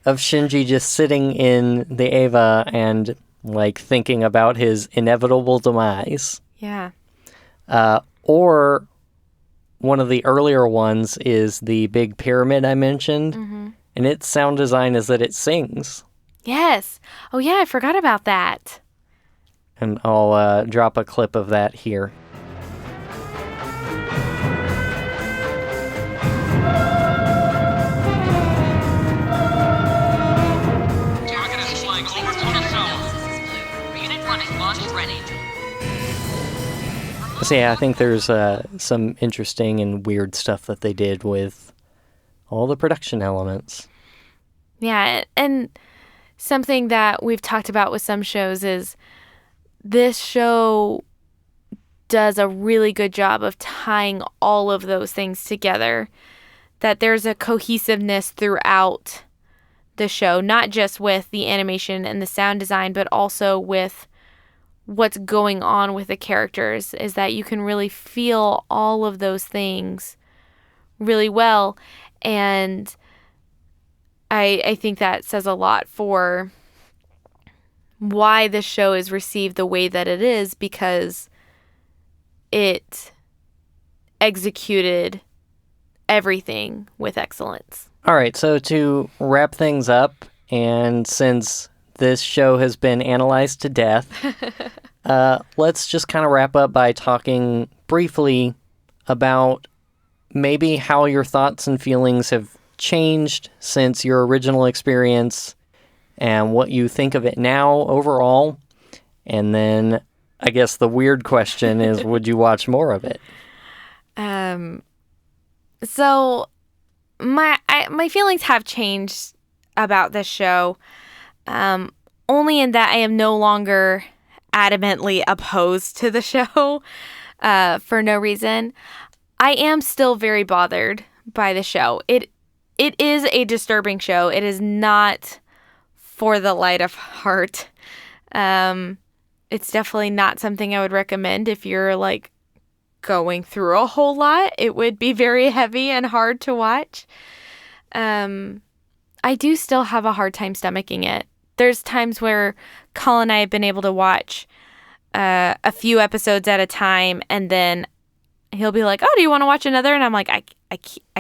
Of Shinji just sitting in the Eva and like thinking about his inevitable demise. Yeah. Or one of the earlier ones is the big pyramid I mentioned. Mm-hmm. And its sound design is that it sings. Yes. Oh, yeah, I forgot about that. And I'll drop a clip of that here. So yeah, I think there's some interesting and weird stuff that they did with all the production elements. Yeah, and something that we've talked about with some shows is this show does a really good job of tying all of those things together, that there's a cohesiveness throughout the show, not just with the animation and the sound design, but also with what's going on with the characters, is that you can really feel all of those things really well. And I think that says a lot for why the show is received the way that it is, because it executed everything with excellence. All right, so to wrap things up, and since this show has been analyzed to death, let's just kind of wrap up by talking briefly about maybe how your thoughts and feelings have changed since your original experience and what you think of it now overall. And then I guess the weird question is, would you watch more of it? So my feelings have changed about this show, only in that I am no longer adamantly opposed to the show for no reason. I am still very bothered by the show. It is a disturbing show. It is not for the light of heart. It's definitely not something I would recommend if you're like going through a whole lot. It would be very heavy and hard to watch. I do still have a hard time stomaching it. There's times where Colin and I have been able to watch a few episodes at a time, and then he'll be like, "Oh, do you want to watch another?" And I'm like, I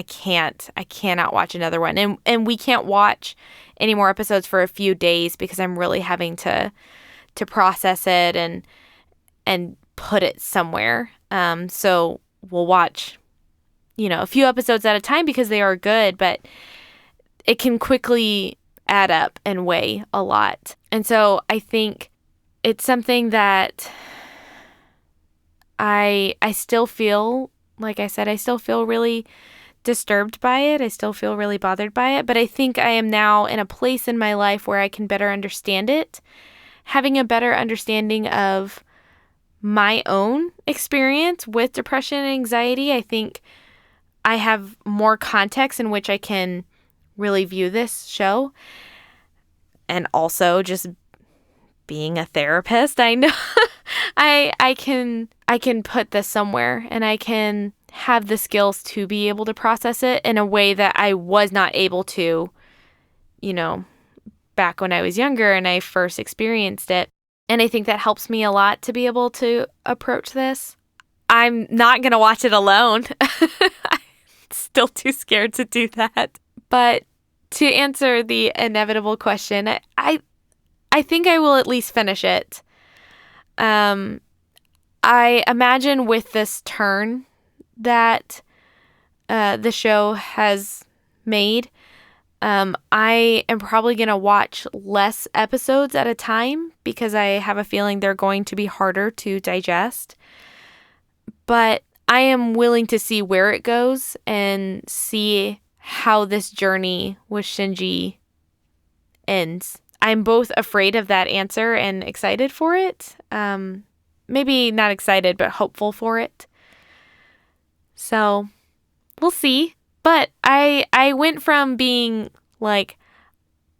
can't. I cannot watch another one. And we can't watch any more episodes for a few days because I'm really having to process it and put it somewhere. So we'll watch, a few episodes at a time because they are good, but it can quickly add up and weigh a lot. And so I think it's something that I still feel, like I said, I still feel really disturbed by it. I still feel really bothered by it. But I think I am now in a place in my life where I can better understand it. Having a better understanding of my own experience with depression and anxiety, I think I have more context in which I can really view this show. And also just being a therapist, I know I can put this somewhere, and I can have the skills to be able to process it in a way that I was not able to, back when I was younger and I first experienced it. And I think that helps me a lot to be able to approach this. I'm not going to watch it alone. I'm still too scared to do that. But to answer the inevitable question, I think I will at least finish it. I imagine with this turn that the show has made, I am probably going to watch less episodes at a time because I have a feeling they're going to be harder to digest. But I am willing to see where it goes and see how this journey with Shinji ends. I'm both afraid of that answer and excited for it. Maybe not excited, but hopeful for it. So we'll see. But I went from being like,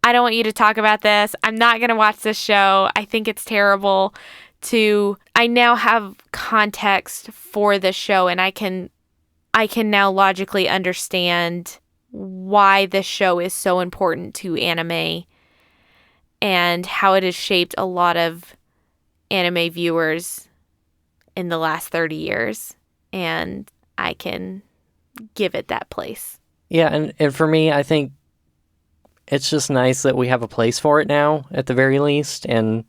I don't want you to talk about this, I'm not going to watch this show, I think it's terrible, to I now have context for the show, and I can now logically understand why this show is so important to anime and how it has shaped a lot of anime viewers in the last 30 years. And I can give it that place. Yeah, and for me, I think it's just nice that we have a place for it now, at the very least, and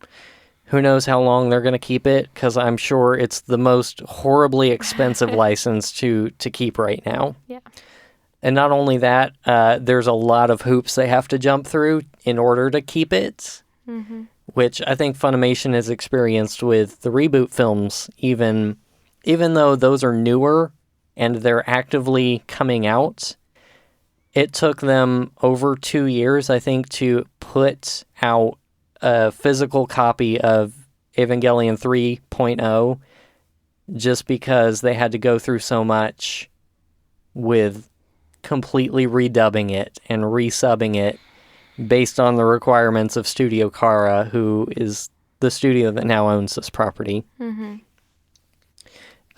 who knows how long they're going to keep it, because I'm sure it's the most horribly expensive license to keep right now. Yeah. And not only that, there's a lot of hoops they have to jump through in order to keep it, which I think Funimation has experienced with the reboot films even even though those are newer and they're actively coming out, it took them over 2 years, I think, to put out a physical copy of Evangelion 3.0 just because they had to go through so much with completely redubbing it and resubbing it based on the requirements of Studio Kara, who is the studio that now owns this property. Mm-hmm.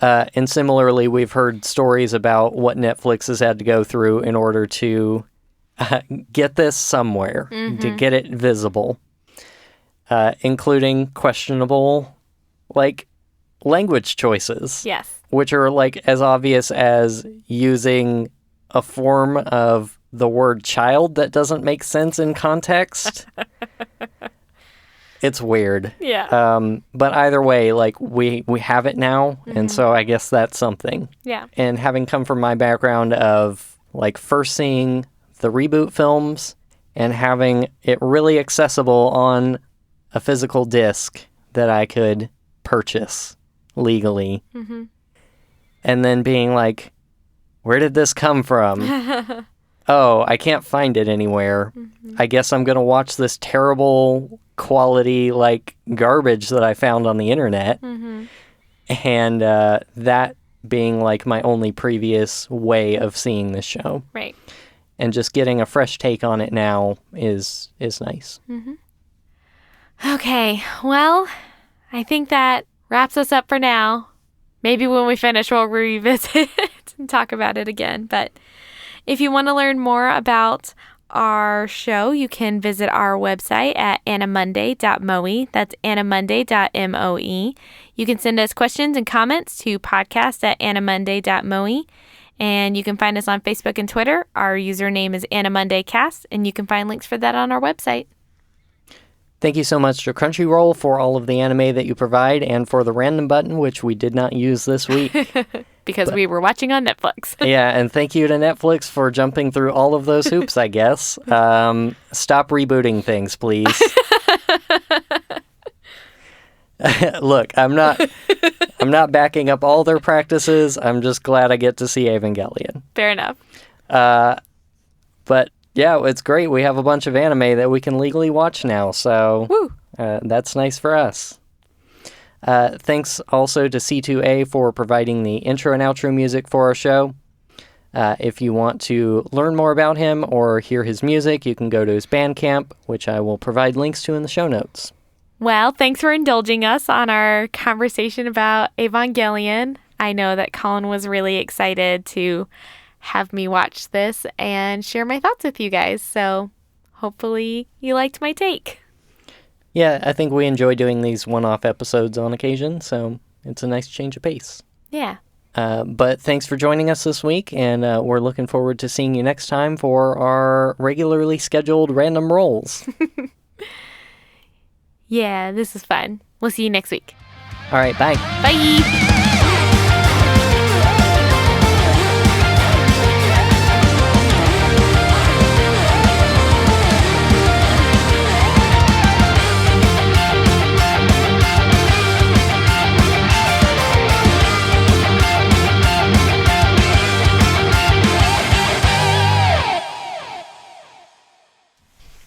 And similarly, we've heard stories about what Netflix has had to go through in order to get this somewhere, to get it visible, including questionable, language choices. Yes. Which are, as obvious as using a form of the word child that doesn't make sense in context. It's weird. Yeah. But either way, we have it now, and so I guess that's something. Yeah. And having come from my background of, first seeing the reboot films and having it really accessible on a physical disc that I could purchase legally, and then being like, where did this come from? Oh, I can't find it anywhere. I guess I'm going to watch this terrible quality, garbage that I found on the internet. And that being, my only previous way of seeing this show. Right. And just getting a fresh take on it now is nice. Okay, well, I think that wraps us up for now. Maybe when we finish, we'll revisit and talk about it again. But if you want to learn more about our show, you can visit our website at AniMonday.moe. That's AniMonday.moe. You can send us questions and comments to podcast@AniMonday.moe. And you can find us on Facebook and Twitter. Our username is AniMondayCast, and you can find links for that on our website. Thank you so much to Crunchyroll for all of the anime that you provide and for the random button, which we did not use this week. Because we were watching on Netflix. Yeah, and thank you to Netflix for jumping through all of those hoops, I guess. Stop rebooting things, please. Look, I'm not backing up all their practices. I'm just glad I get to see Evangelion. Fair enough. But yeah, it's great. We have a bunch of anime that we can legally watch now, so that's nice for us. Thanks also to C2A for providing the intro and outro music for our show. If you want to learn more about him or hear his music, you can go to his Bandcamp, which I will provide links to in the show notes. Well, thanks for indulging us on our conversation about Evangelion. I know that Colin was really excited to have me watch this and share my thoughts with you guys, so hopefully you liked my take. Yeah, I think we enjoy doing these one-off episodes on occasion, so it's a nice change of pace. Yeah. But thanks for joining us this week, and we're looking forward to seeing you next time for our regularly scheduled random rolls. Yeah, this is fun. We'll see you next week. All right, bye. Bye.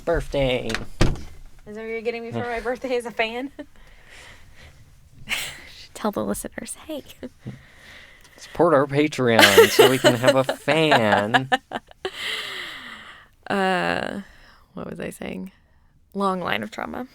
Birthday. Is that what you're getting me for my birthday as a fan? Tell the listeners, hey. Support our Patreon so we can have a fan. What was I saying? Long line of trauma.